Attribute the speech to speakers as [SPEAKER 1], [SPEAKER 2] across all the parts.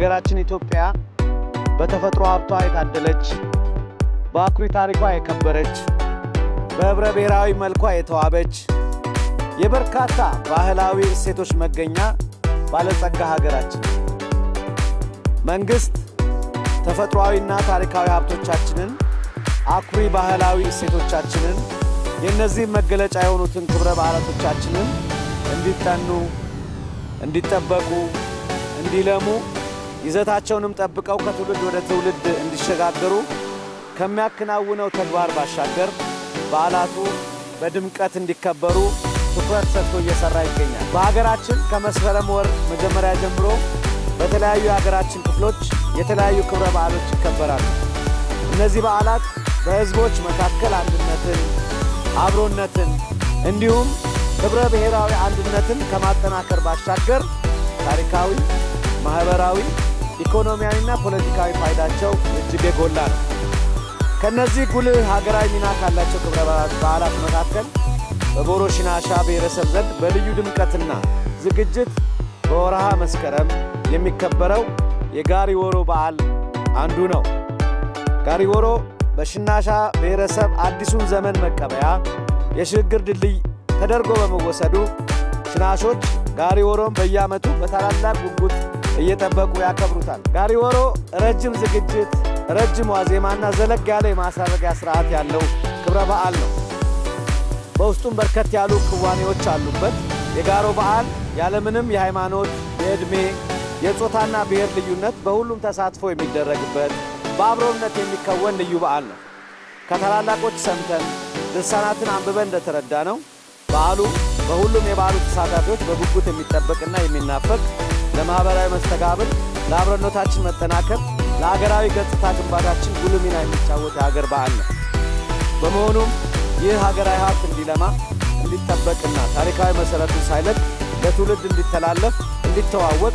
[SPEAKER 1] ሀገራችን ኢትዮጵያ በተፈጥሮ ሀብቷ የታደለች በአኩሪ ታሪኳ የከበረች በህብረ ብሔራዊ መልኳ የተዋበች የበርካታ ባህላዊ እሴቶች መገኛ ባለጸጋ ሀገራችን መንግስት ተፈጥሯዊና ታሪካዊ ሀብቶቻችንን አኩሪ ባህላዊ እሴቶቻችንን የነዚህ መገለጫ የሆኑትን ክብረ በዓላቶቻችንን እንዲጠኑ እንዲጠበቁ እንዲለሙ ይዘታቸውንም ጠብቀው ከትውልድ ወደ ትውልድ እንዲሸጋገሩ ከሚያከናውነው ተግባር ባሻገር በዓላቱ በድምቀት እንዲከበሩ ትኩረት ሰጥቶ እየሰራ ይገኛል። በሀገራችን ከመስከረም ወር መጀመሪያ ጀምሮ በተለያዩ የሀገራችን ክፍሎች የተለያዩ ክብረ በዓሎች ይከበራሉ። እነዚህ በዓላት በህዝቦች መካከል አንድነትን፣ አብሮነትን እንዲሁም ህብረ ብሔራዊ አንድነትን ከማጠናከር ባሻገር ታሪካዊ፣ ማህበራዊ፣ ኢኮኖሚያዊና ፖለቲካዊ ፋይዳቸው እጅግ የጎላ ነው። ከነዚህ ጉልህ ሀገራዊ ሚና ካላቸው ክብረ በዓላት መካከል በቦሮ ሽናሻ ብሔረሰብ ዘንድ በልዩ ድምቀትና ዝግጅት በወርሃ መስከረም የሚከበረው የጋሪ ወሮ በዓል አንዱ ነው። ጋሪ ወሮ በሽናሻ ብሔረሰብ አዲሱን ዘመን መቀበያ የሽግግር ድልድይ ተደርጎ በመወሰዱ ሽናሾች ጋሪ ወሮን በየዓመቱ በታላላቅ ጉጉት እየጠበቁ ያከብሩታል። ጋሪ ወሮ ረጅም ዝግጅት፣ ረጅም ዋዜማና ዘለግ ያለ የማሳረጊያ ስርዓት ያለው ክብረ በዓል ነው። በውስጡም በርከት ያሉ ክዋኔዎች አሉበት። የጋሮ በዓል ያለምንም የሃይማኖት፣ የዕድሜ፣ የጾታና ብሔር ልዩነት በሁሉም ተሳትፎ የሚደረግበት በአብሮነት የሚከወን ልዩ በዓል ነው። ከታላላቆች ሰምተን ድርሳናትን አንብበን እንደተረዳ ነው በዓሉ በሁሉም የበዓሉ ተሳታፊዎች በጉጉት የሚጠበቅና የሚናፈቅ ለማህበራዊ መስተጋብር፣ ለአብሮነታችን መጠናከር፣ ለሀገራዊ ገጽታ ግንባታችን ጉልህ ሚና የሚጫወት የሀገር በዓል ነው። በመሆኑም ይህ ሀገራዊ ሀብት እንዲለማ እንዲጠበቅና ታሪካዊ መሰረቱን ሳይለቅ ለትውልድ እንዲተላለፍ እንዲተዋወቅ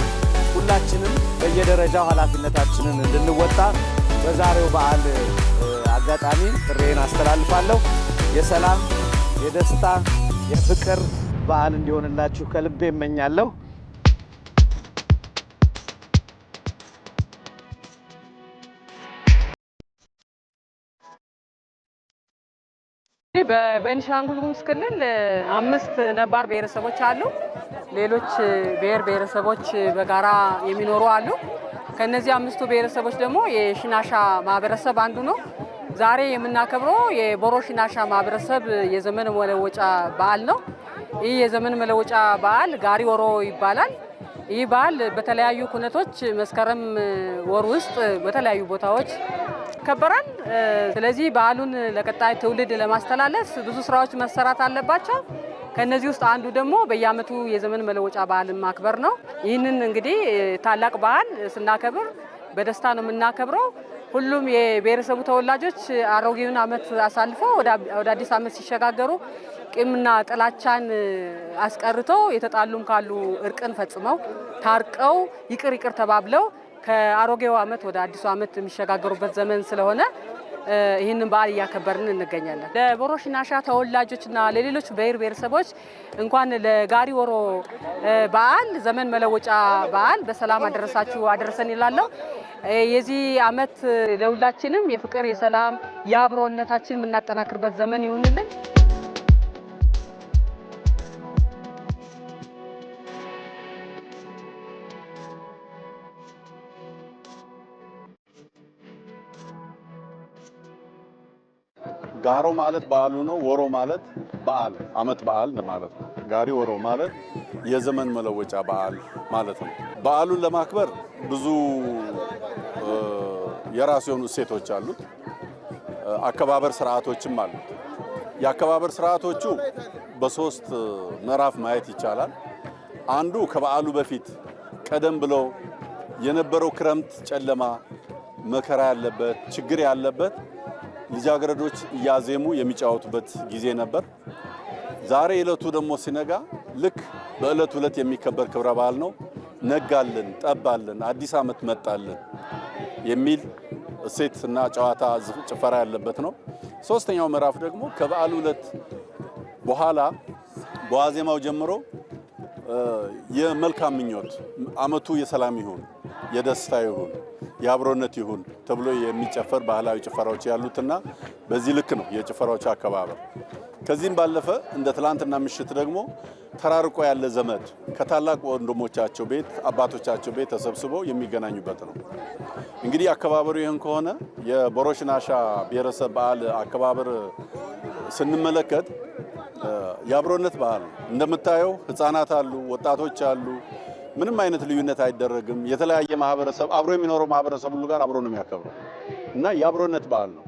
[SPEAKER 1] ሁላችንም በየደረጃው ኃላፊነታችንን እንድንወጣ በዛሬው በዓል አጋጣሚ ጥሬን አስተላልፋለሁ። የሰላም፣ የደስታ፣ የፍቅር በዓል እንዲሆንላችሁ ከልቤ እመኛለሁ።
[SPEAKER 2] በቤኒሻንጉል ጉሙዝ ክልል 5 ነባር ብሔረሰቦች አሉ። ሌሎች ብሔር ብሔረሰቦች በጋራ የሚኖሩ አሉ። ከነዚህ 5ቱ ብሔረሰቦች ደግሞ የሽናሻ ማህበረሰብ አንዱ ነው። ዛሬ የምናከብረው የቦሮ ሽናሻ ማህበረሰብ የዘመን መለወጫ በዓል ነው። ይህ የዘመን መለወጫ በዓል ጋሪ ወሮ ይባላል። ይህ በዓል በተለያዩ ኩነቶች መስከረም ወር ውስጥ በተለያዩ ቦታዎች ይከበራል። ስለዚህ በዓሉን ለቀጣይ ትውልድ ለማስተላለፍ ብዙ ስራዎች መሰራት አለባቸው። ከነዚህ ውስጥ አንዱ ደግሞ በየዓመቱ የዘመን መለወጫ በዓልን ማክበር ነው። ይህንን እንግዲህ ታላቅ በዓል ስናከብር በደስታ ነው የምናከብረው። ሁሉም የብሔረሰቡ ተወላጆች አሮጌውን ዓመት አሳልፈው ወደ አዲስ ዓመት ሲሸጋገሩ ቂምና ጥላቻን አስቀርተው የተጣሉም ካሉ እርቅን ፈጽመው ታርቀው ይቅር ተባብለው ከአሮጌው ዓመት ወደ አዲሱ ዓመት የሚሸጋገሩበት ዘመን ስለሆነ ይህንን በዓል እያከበርን እንገኛለን። ለቦሮ ሽናሻ ተወላጆችና ለሌሎች ብሔር ብሔረሰቦች እንኳን ለጋሪ ወሮ በዓል ዘመን መለወጫ በዓል በሰላም አደረሳችሁ አደረሰን ይላለሁ። የዚህ ዓመት ለሁላችንም የፍቅር፣ የሰላም፣ የአብሮነታችን የምናጠናክርበት ዘመን ይሁንልን።
[SPEAKER 3] ጋሮ ማለት በዓሉ ነው። ወሮ ማለት በዓል ዓመት በዓል ማለት ነው። ጋሪ ወሮ ማለት የዘመን መለወጫ በዓል ማለት ነው። በዓሉን ለማክበር ብዙ የራሱ የሆኑ እሴቶች አሉት። አከባበር ስርዓቶችም አሉት። የአከባበር ስርዓቶቹ በ3 ምዕራፍ ማየት ይቻላል። አንዱ ከበዓሉ በፊት ቀደም ብሎ የነበረው ክረምት ጨለማ፣ መከራ ያለበት፣ ችግር ያለበት ልጃገረዶች እያዜሙ የሚጫወቱበት ጊዜ ነበር። ዛሬ ዕለቱ ደግሞ ሲነጋ ልክ በዕለቱ ዕለት የሚከበር ክብረ በዓል ነው። ነጋልን፣ ጠባልን፣ አዲስ ዓመት መጣልን የሚል እሴትና ጨዋታ ጭፈራ ያለበት ነው። ሶስተኛው ምዕራፍ ደግሞ ከበዓሉ ዕለት በኋላ በዋዜማው ጀምሮ የመልካም ምኞት ዓመቱ የሰላም ይሁን፣ የደስታ ይሁን የአብሮነት ይሁን ተብሎ የሚጨፈር ባህላዊ ጭፈራዎች ያሉትና በዚህ ልክ ነው የጭፈራዎች አከባበር። ከዚህም ባለፈ እንደ ትላንትና ምሽት ደግሞ ተራርቆ ያለ ዘመድ ከታላቅ ወንድሞቻቸው ቤት አባቶቻቸው ቤት ተሰብስበው የሚገናኙበት ነው። እንግዲህ አከባበሩ ይህን ከሆነ የቦሮ ሽናሻ ብሔረሰብ በዓል አከባበር ስንመለከት የአብሮነት በዓል ነው። እንደምታየው ህፃናት አሉ፣ ወጣቶች አሉ። ምንም አይነት ልዩነት አይደረግም። የተለያየ ማህበረሰብ አብሮ የሚኖረው ማህበረሰብ ሁሉ ጋር አብሮ ነው የሚያከብረው እና የአብሮነት በዓል ነው።